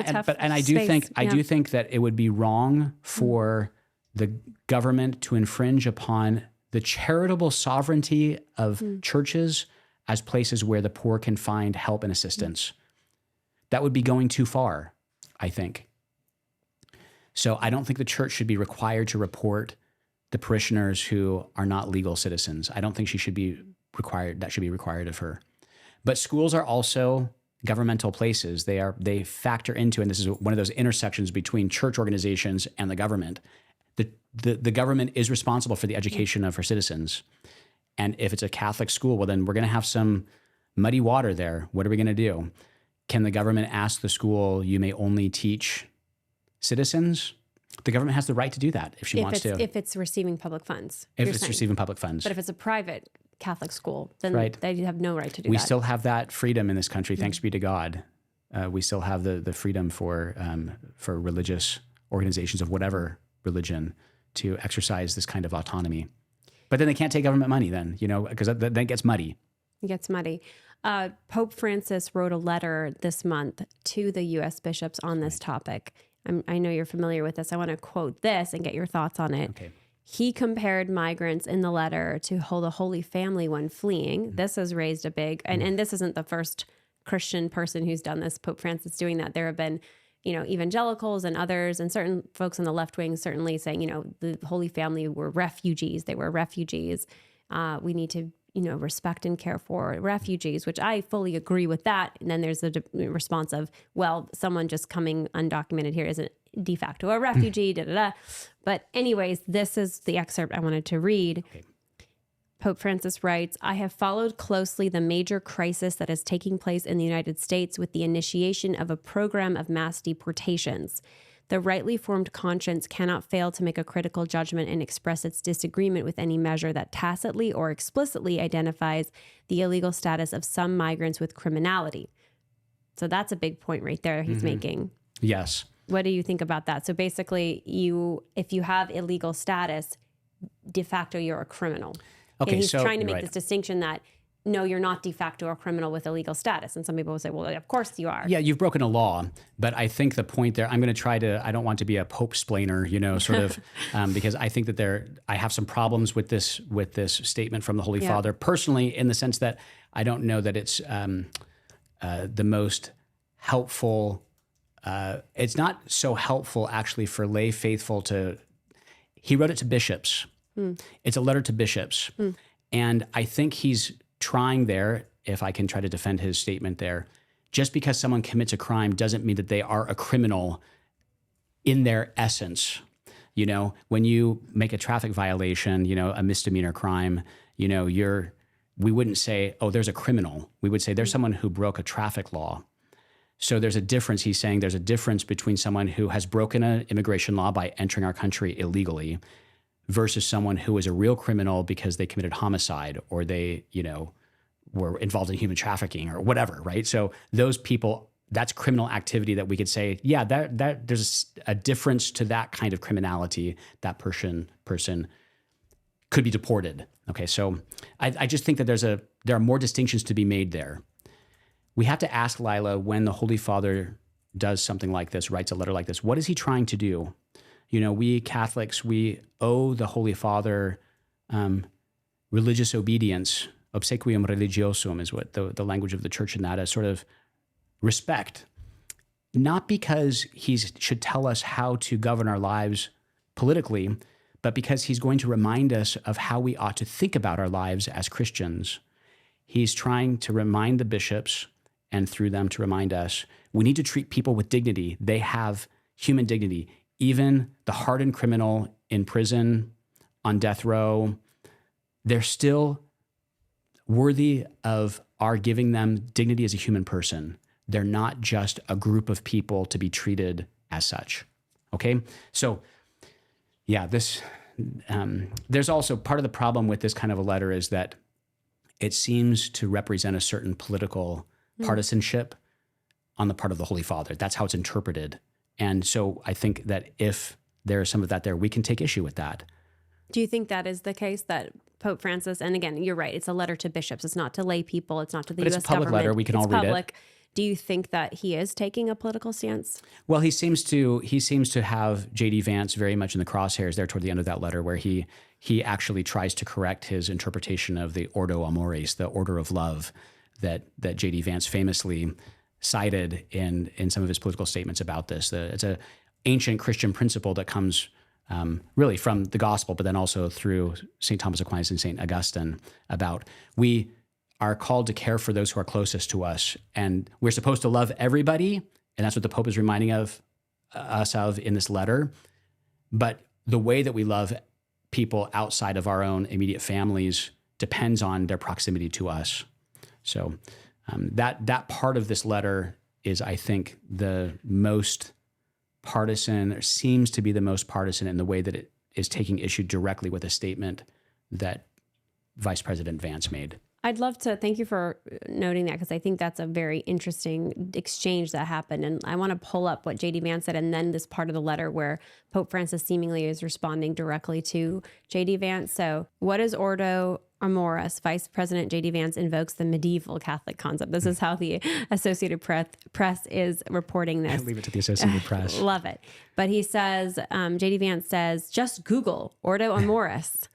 I do think that it would be wrong for the government to infringe upon the charitable sovereignty of churches as places where the poor can find help and assistance. That would be going too far, I think. So I don't think the church should be required to report the parishioners who are not legal citizens. I don't think that should be required of her. But schools are also governmental places. They factor into, and this is one of those intersections between church organizations and the government. The government is responsible for the education of her citizens. And if it's a Catholic school, well, then we're going to have some muddy water there. What are we going to do? Can the government ask the school, you may only teach citizens? The government has the right to do that if she wants to. If it's receiving public funds. Receiving public funds. But if it's a private Catholic school, then they have no right to do that. We still have that freedom in this country, thanks be to God. We still have the freedom for religious organizations of whatever religion to exercise this kind of autonomy. But then they can't take government money then, because then it gets muddy. It gets muddy. Pope Francis wrote a letter this month to the U.S. bishops on this topic. I know you're familiar with this. I want to quote this and get your thoughts on it. Okay. He compared migrants in the letter to the Holy Family when fleeing. This has raised a big, and this isn't the first Christian person who's done this. Pope Francis doing that. There have been, evangelicals and others, and certain folks on the left wing certainly saying, the Holy Family were refugees. They were refugees. We need to, respect and care for refugees, which I fully agree with that. And then there's the response of, well, someone just coming undocumented here isn't de facto a refugee, da da da. But anyways, this is the excerpt I wanted to read. Okay. Pope Francis writes, I have followed closely the major crisis that is taking place in the United States with the initiation of a program of mass deportations. The rightly formed conscience cannot fail to make a critical judgment and express its disagreement with any measure that tacitly or explicitly identifies the illegal status of some migrants with criminality. So that's a big point right there he's making. Yes. What do you think about that? So basically, if you have illegal status, de facto you're a criminal. Okay, and he's so trying to make this distinction that, no, you're not de facto a criminal with illegal status. And some people will say, well, of course you are. Yeah, you've broken a law. But I think the point there, I'm going to try to, I don't want to be a Pope-splainer, sort of, because I think that I have some problems with this statement from the Holy Father, personally, in the sense that I don't know that it's the most helpful. It's not so helpful, actually, for lay faithful he wrote it to bishops. It's a letter to bishops. And I think he's trying there, if I can try to defend his statement there, just because someone commits a crime doesn't mean that they are a criminal in their essence. When you make a traffic violation, a misdemeanor crime, we wouldn't say, oh, there's a criminal. We would say there's someone who broke a traffic law. So there's a difference. He's saying there's a difference between someone who has broken an immigration law by entering our country illegally versus someone who is a real criminal because they committed homicide or they, were involved in human trafficking or whatever, right? So those people, that's criminal activity that we could say, yeah, that there's a difference to that kind of criminality. That person could be deported. Okay, so I just think that there are more distinctions to be made there. We have to ask Lila, when the Holy Father does something like this, writes a letter like this, what is he trying to do? We Catholics, we owe the Holy Father religious obedience. Obsequium religiosum is what the language of the church in that, a sort of respect. Not because he should tell us how to govern our lives politically, but because he's going to remind us of how we ought to think about our lives as Christians. He's trying to remind the bishops, and through them to remind us, we need to treat people with dignity. They have human dignity. Even the hardened criminal in prison, on death row, they're still worthy of our giving them dignity as a human person. They're not just a group of people to be treated as such. Okay? So, yeah, there's also part of the problem with this kind of a letter is that it seems to represent a certain political partisanship on the part of the Holy Father. That's how it's interpreted. And so I think that if there is some of that there, we can take issue with that. Do you think that is the case, that Pope Francis, and again, you're right, it's a letter to bishops. It's not to lay people. It's not to the U.S. government. It's a public letter. We can all read it. Do you think that he is taking a political stance? Well, he seems to have J.D. Vance very much in the crosshairs there toward the end of that letter, where he actually tries to correct his interpretation of the Ordo Amoris, the order of love, that J.D. Vance famously cited in some of his political statements about this. It's an ancient Christian principle that comes really from the gospel, but then also through St. Thomas Aquinas and St. Augustine, about we are called to care for those who are closest to us. And we're supposed to love everybody. And that's what the Pope is reminding us of in this letter. But the way that we love people outside of our own immediate families depends on their proximity to us. So that part of this letter is, I think, the most partisan, or seems to be the most partisan in the way that it is taking issue directly with a statement that Vice President Vance made. I'd love to thank you for noting that, because I think that's a very interesting exchange that happened. And I want to pull up what J.D. Vance said, and then this part of the letter where Pope Francis seemingly is responding directly to J.D. Vance. So what is Ordo Amoris? Vice President J.D. Vance invokes the medieval Catholic concept. This is how the Associated Press is reporting this. Leave it to the Associated Press. Love it. But he says, J.D. Vance says, just Google Ordo Amoris.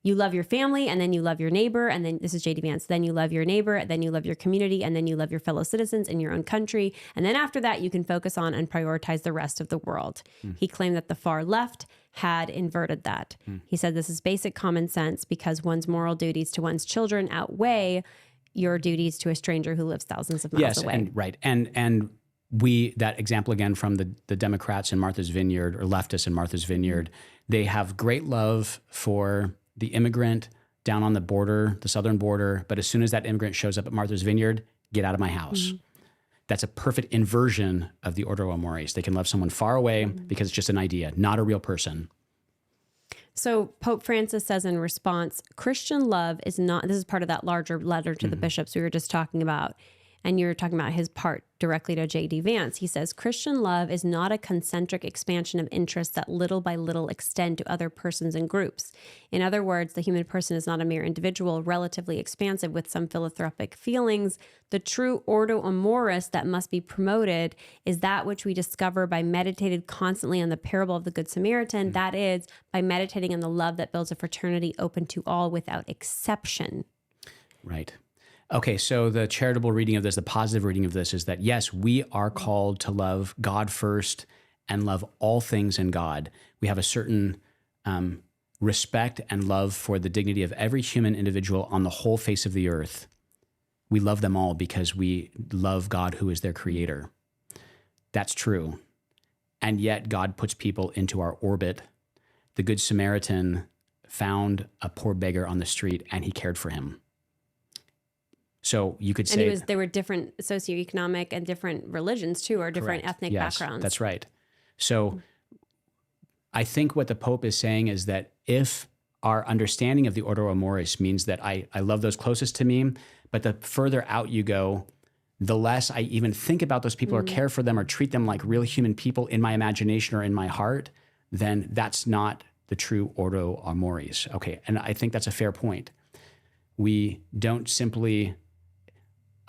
You love your family, and then you love your neighbor, and then this is J.D. Vance. Then you love your neighbor, then you love your community, and then you love your fellow citizens in your own country. And then after that, you can focus on and prioritize the rest of the world. He claimed that the far left had inverted that. He said this is basic common sense because one's moral duties to one's children outweigh your duties to a stranger who lives thousands of miles away. Yes, and that example again from the Democrats in Martha's Vineyard, or leftists in Martha's Vineyard, they have great love for the immigrant down on the border, the southern border. But as soon as that immigrant shows up at Martha's Vineyard, get out of my house. That's a perfect inversion of the Ordo Amoris. They can love someone far away because it's just an idea, not a real person. So Pope Francis says in response, Christian love is not, this is part of that larger letter to the bishops we were just talking about. And you're talking about his part directly to J.D. Vance. He says, Christian love is not a concentric expansion of interests that little by little extend to other persons and groups. In other words, the human person is not a mere individual, relatively expansive with some philanthropic feelings. The true Ordo Amoris that must be promoted is that which we discover by meditating constantly on the parable of the Good Samaritan. That is, by meditating on the love that builds a fraternity open to all without exception. Right. Okay, so the charitable reading of this, the positive reading of this is that, yes, we are called to love God first and love all things in God. We have a certain respect and love for the dignity of every human individual on the whole face of the earth. We love them all because we love God, who is their creator. That's true. And yet God puts people into our orbit. The Good Samaritan found a poor beggar on the street and he cared for him. So you could say, and there were different socioeconomic and different religions too, or different ethnic backgrounds. That's right. So I think what the Pope is saying is that if our understanding of the Ordo Amoris means that I love those closest to me, but the further out you go, the less I even think about those people or care for them or treat them like real human people in my imagination or in my heart, then that's not the true Ordo Amoris. Okay, and I think that's a fair point. We don't simply...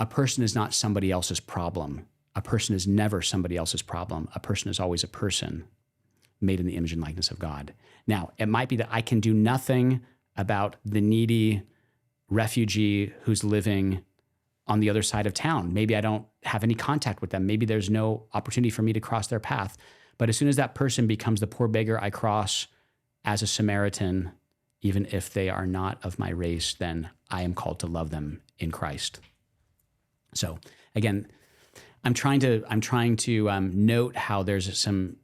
A person is not somebody else's problem. A person is never somebody else's problem. A person is always a person made in the image and likeness of God. Now, it might be that I can do nothing about the needy refugee who's living on the other side of town. Maybe I don't have any contact with them. Maybe there's no opportunity for me to cross their path. But as soon as that person becomes the poor beggar I cross as a Samaritan, even if they are not of my race, then I am called to love them in Christ. So again, I'm trying to note how there's some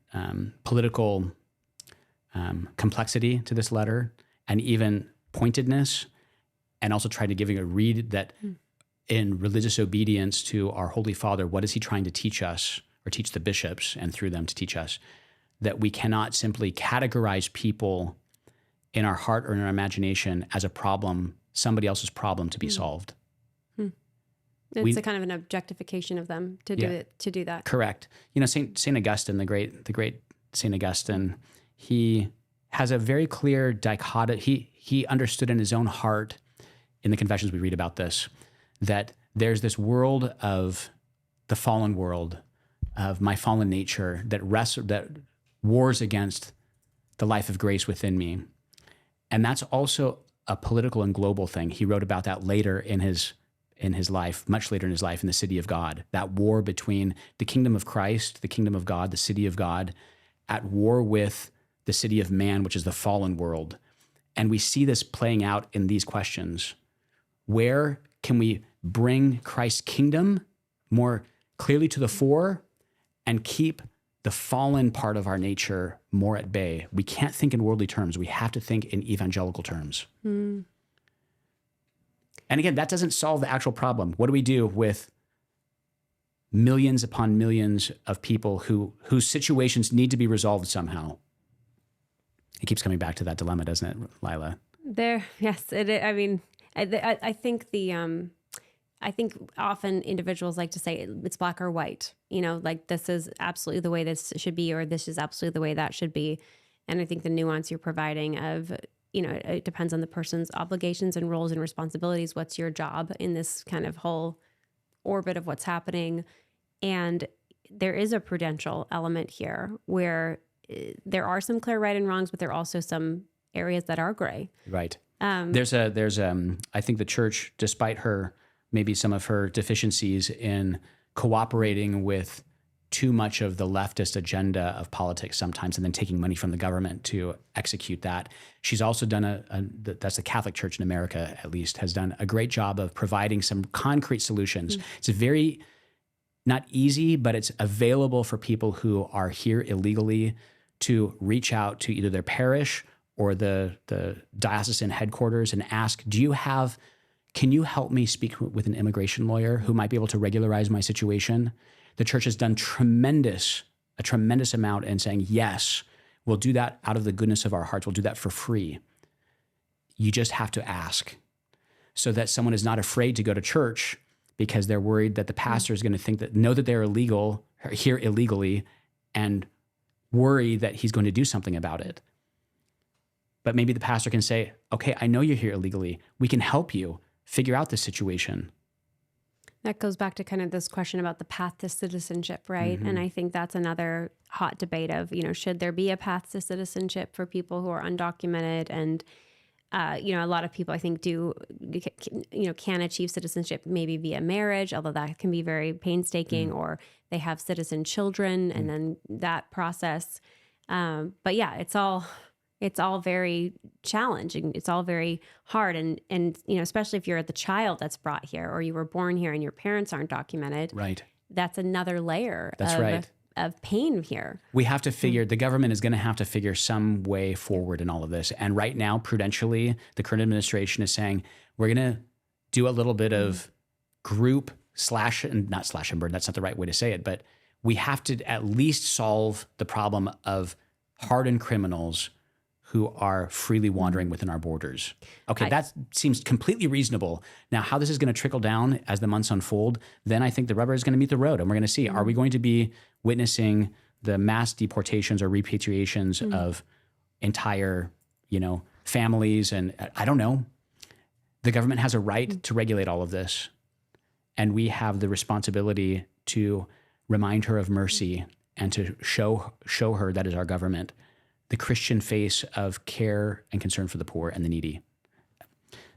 political complexity to this letter and even pointedness, and also try to giving a read that in religious obedience to our Holy Father, what is he trying to teach us, or teach the bishops and through them to teach us, that we cannot simply categorize people in our heart or in our imagination as a problem, somebody else's problem to be solved. It's a kind of an objectification of them to do that. Correct. You know, Saint Augustine, the great Saint Augustine, he has a very clear dichotomy. He understood in his own heart, in the Confessions we read about this, that there's this world of the fallen world, of my fallen nature that wars against the life of grace within me, and that's also a political and global thing. He wrote about that later in his life, much later in his life, in the City of God, that war between the kingdom of Christ, the kingdom of God, the city of God, at war with the city of man, which is the fallen world. And we see this playing out in these questions. Where can we bring Christ's kingdom more clearly to the fore and keep the fallen part of our nature more at bay? We can't think in worldly terms. We have to think in evangelical terms. And again, that doesn't solve the actual problem. What do we do with millions upon millions of people whose situations need to be resolved somehow? It keeps coming back to that dilemma, doesn't it, Lila? Yes. I mean, I think I think often individuals like to say it's black or white. You know, like this is absolutely the way this should be, or this is absolutely the way that should be. And I think the nuance you're providing of, you know, it depends on the person's obligations and roles and responsibilities. What's your job in this kind of whole orbit of what's happening? And there is a prudential element here where there are some clear right and wrongs, but there are also some areas that are gray. Right. I think the church, despite maybe some of her deficiencies in cooperating with too much of the leftist agenda of politics sometimes, and then taking money from the government to execute that. She's also done that's the Catholic Church in America, at least, has done a great job of providing some concrete solutions. It's very not easy, but it's available for people who are here illegally to reach out to either their parish or the diocesan headquarters and ask, can you help me speak with an immigration lawyer who might be able to regularize my situation? The church has done a tremendous amount in saying, yes, we'll do that out of the goodness of our hearts. We'll do that for free. You just have to ask so that someone is not afraid to go to church because they're worried that the pastor is going to know that they're here illegally and worry that he's going to do something about it. But maybe the pastor can say, okay, I know you're here illegally. We can help you figure out this situation. That goes back to kind of this question about the path to citizenship, right? And I think that's another hot debate of, should there be a path to citizenship for people who are undocumented? And, a lot of people I think can achieve citizenship maybe via marriage, although that can be very painstaking, or they have citizen children and then that process. But yeah, it's all very challenging. It's all very hard. And especially if you're the child that's brought here or you were born here and your parents aren't documented. Right. That's another layer of pain here. We have to figure, the government is going to have to figure some way forward in all of this. And right now, prudentially, the current administration is saying, we're going to do a little bit of group not slash and burn, that's not the right way to say it, but we have to at least solve the problem of hardened criminals who are freely wandering within our borders. Okay, that seems completely reasonable. Now, how this is going to trickle down as the months unfold, then I think the rubber is going to meet the road, and we're going to see, are we going to be witnessing the mass deportations or repatriations of entire, families? And I don't know. The government has a right to regulate all of this, and we have the responsibility to remind her of mercy and to show her that is our government, the Christian face of care and concern for the poor and the needy.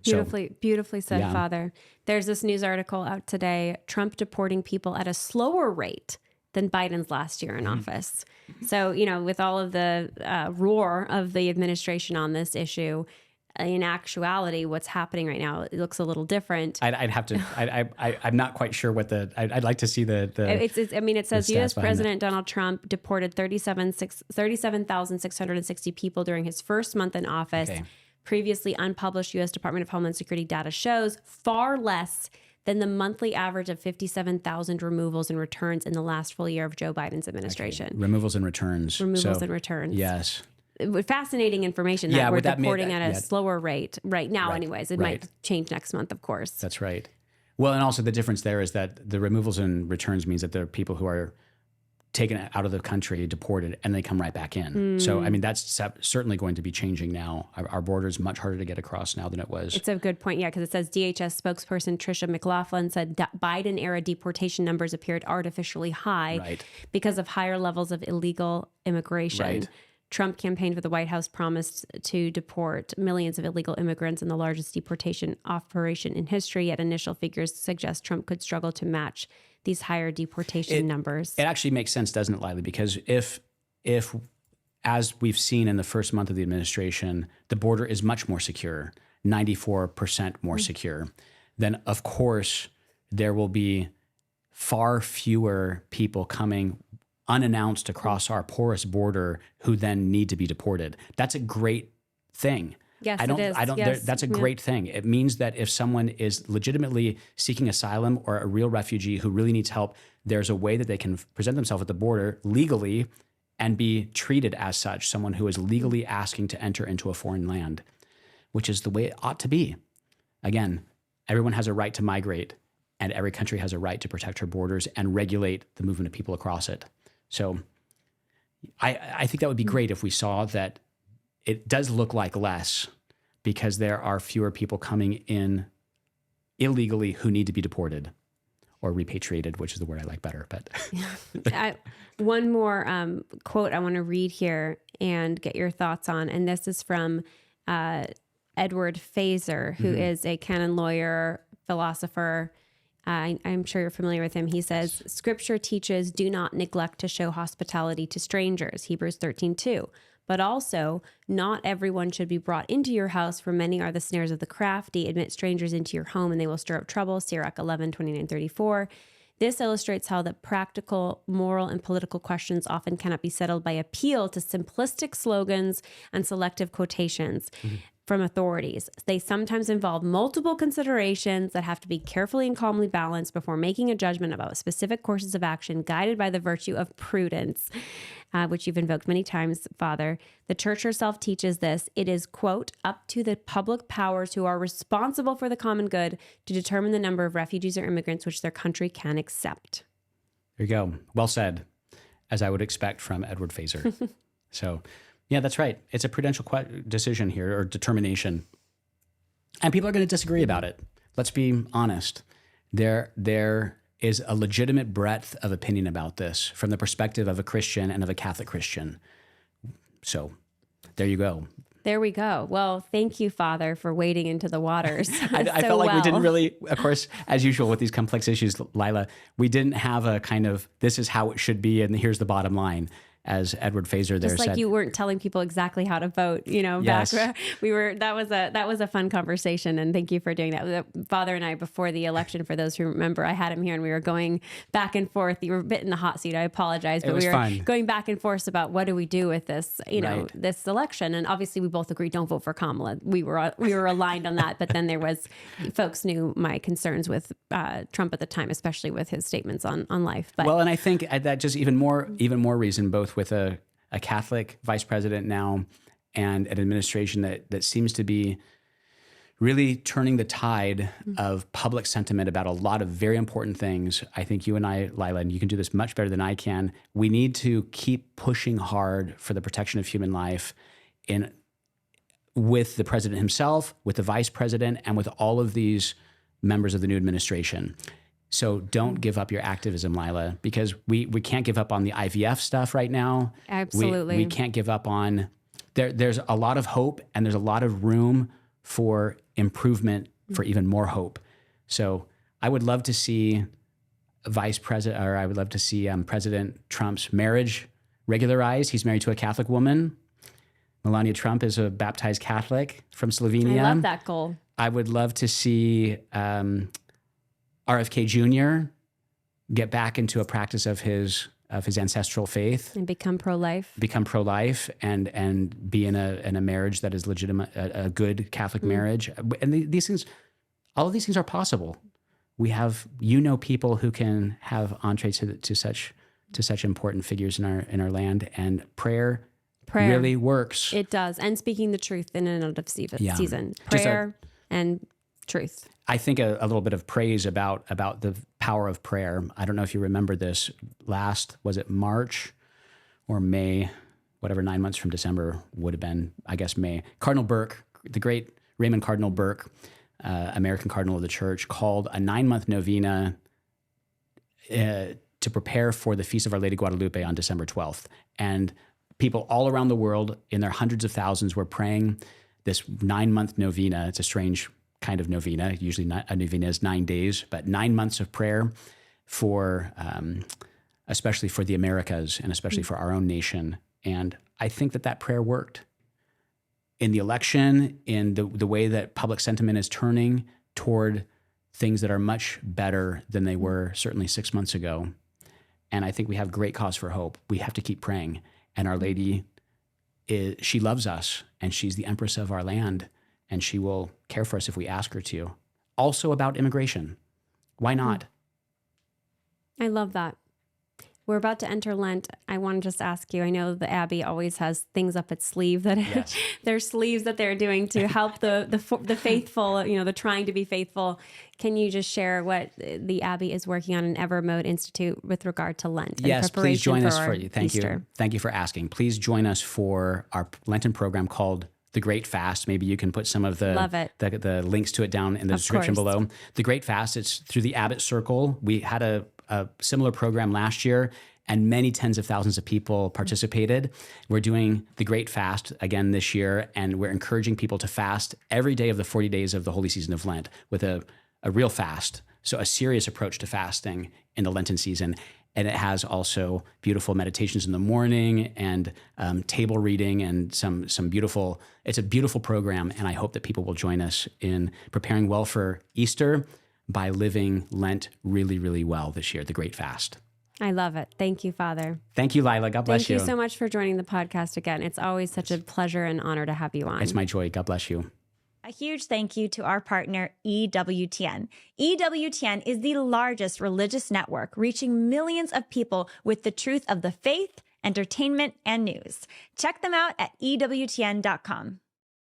Beautifully said, Father. There's this news article out today, Trump deporting people at a slower rate than Biden's last year in office. So, with all of the roar of the administration on this issue, in actuality, what's happening right now, it looks a little different. I'm not quite sure what I'd like to see the it says U.S. President Donald Trump deported 37,660 people during his first month in office. Okay. Previously unpublished U.S. Department of Homeland Security data shows far less than the monthly average of 57,000 removals and returns in the last full year of Joe Biden's administration. Okay. Removals and returns. Yes. Fascinating information that we're deporting at a slower rate right now. Right. Anyways, it might change next month, of course. That's right. Well, and also the difference there is that the removals and returns means that there are people who are taken out of the country, deported, and they come right back in. So, that's certainly going to be changing now. Our border is much harder to get across now than it was. It's a good point, because it says DHS spokesperson Tricia McLaughlin said that Biden-era deportation numbers appeared artificially high because of higher levels of illegal immigration. Right. Trump campaigned for the White House promised to deport millions of illegal immigrants in the largest deportation operation in history, yet initial figures suggest Trump could struggle to match these higher deportation numbers. It actually makes sense, doesn't it, Lila? Because if as we've seen in the first month of the administration, the border is much more secure, 94% more secure, then of course there will be far fewer people coming unannounced across our porous border who then need to be deported. That's a great thing. Yes, it is. Yes. That's a great thing. It means that if someone is legitimately seeking asylum or a real refugee who really needs help, there's a way that they can present themselves at the border legally and be treated as such, someone who is legally asking to enter into a foreign land, which is the way it ought to be. Again, everyone has a right to migrate, and every country has a right to protect her borders and regulate the movement of people across it. So I think that would be great if we saw that it does look like less because there are fewer people coming in illegally who need to be deported or repatriated, which is the word I like better. But one more quote I want to read here and get your thoughts on, and this is from Edward Feser, who is a canon lawyer, philosopher. I'm sure you're familiar with him. He says, Scripture teaches, do not neglect to show hospitality to strangers, Hebrews 13:2. But also, not everyone should be brought into your house, for many are the snares of the crafty. Admit strangers into your home, and they will stir up trouble, Sirach 11:29-34. This illustrates how the practical, moral, and political questions often cannot be settled by appeal to simplistic slogans and selective quotations from authorities. They sometimes involve multiple considerations that have to be carefully and calmly balanced before making a judgment about specific courses of action guided by the virtue of prudence, which you've invoked many times, Father. The church herself teaches this. It is, quote, up to the public powers who are responsible for the common good to determine the number of refugees or immigrants which their country can accept. There you go. Well said, as I would expect from Edward Feser. So, yeah, that's right. It's a prudential decision here, or determination. And people are going to disagree about it. Let's be honest. There is a legitimate breadth of opinion about this from the perspective of a Christian and of a Catholic Christian. So there you go. There we go. Well, thank you, Father, for wading into the waters. I felt like we didn't really, of course, as usual with these complex issues, Lila, we didn't have a kind of, this is how it should be, and here's the bottom line. As Edward Feser there said. Just like you weren't telling people exactly how to vote, Yes. back we were, that was a fun conversation. And thank you for doing that. Father and I, before the election, for those who remember, I had him here and we were going back and forth. You were a bit in the hot seat. I apologize, but we were fun. Going back and forth about what do we do with this, Right. this election. And obviously we both agreed, don't vote for Kamala. We were aligned on that. But then there was, folks knew my concerns with Trump at the time, especially with his statements on life. But well, and I think that just even more reason, both with a Catholic vice president now and an administration that seems to be really turning the tide of public sentiment about a lot of very important things. I think you and I, Lila, and you can do this much better than I can, we need to keep pushing hard for the protection of human life with the president himself, with the vice president, and with all of these members of the new administration. So don't give up your activism, Lila, because we can't give up on the IVF stuff right now. Absolutely. We can't give up on, there's a lot of hope and there's a lot of room for improvement, for even more hope. So I would love to see President Trump's marriage regularized. He's married to a Catholic woman. Melania Trump is a baptized Catholic from Slovenia. I love that goal. I would love to see RFK Jr. get back into a practice of his ancestral faith and become pro-life, and be in a marriage that is legitimate, a good Catholic marriage. And these things, all of these things are possible. We have, people who can have entree to such important figures in our land, and prayer really works. It does. And speaking the truth in and out of season. Just Prayer and truth. I think a little bit of praise about the power of prayer. I don't know if you remember this was it March or May, whatever 9 months from December would have been, I guess May. Cardinal Burke, the great Raymond Cardinal Burke, American Cardinal of the Church, called a 9-month novena to prepare for the Feast of Our Lady Guadalupe on December 12th. And people all around the world, in their hundreds of thousands, were praying this 9-month novena. It's a strange kind of novena. Usually a novena is 9 days, but 9 months of prayer for, especially for the Americas and especially for our own nation. And I think that prayer worked. In the election, in the way that public sentiment is turning toward things that are much better than they were certainly 6 months ago. And I think we have great cause for hope. We have to keep praying. And Our Lady, she loves us, and she's the Empress of our land, and she will care for us if we ask her to. Also about immigration. Why not? I love that. We're about to enter Lent. I want to just ask you, I know the Abbey always has things up its sleeve there's sleeves that they're doing to help the faithful, the trying to be faithful. Can you just share what the Abbey is working on in Evermode Institute with regard to Lent? Yes, please join us for you. Thank Easter. you. Thank you for asking. Please join us for our Lenten program called The Great Fast. Maybe you can put some of the links to it down in the description below. The Great Fast, it's through the Abbot Circle. We had a similar program last year, and many tens of thousands of people participated. We're doing the Great Fast again this year, and we're encouraging people to fast every day of the 40 days of the holy season of Lent with a real fast, so a serious approach to fasting in the Lenten season. And it has also beautiful meditations in the morning and table reading and some beautiful, it's a beautiful program. And I hope that people will join us in preparing well for Easter, by living Lent really, really well this year, the Great Fast. I love it. Thank you, Father. Thank you, Lila. God bless you. Thank you so much for joining the podcast again. It's always such a pleasure and honor to have you on. It's my joy. God bless you. A huge thank you to our partner, EWTN. EWTN is the largest religious network reaching millions of people with the truth of the faith, entertainment, and news. Check them out at EWTN.com.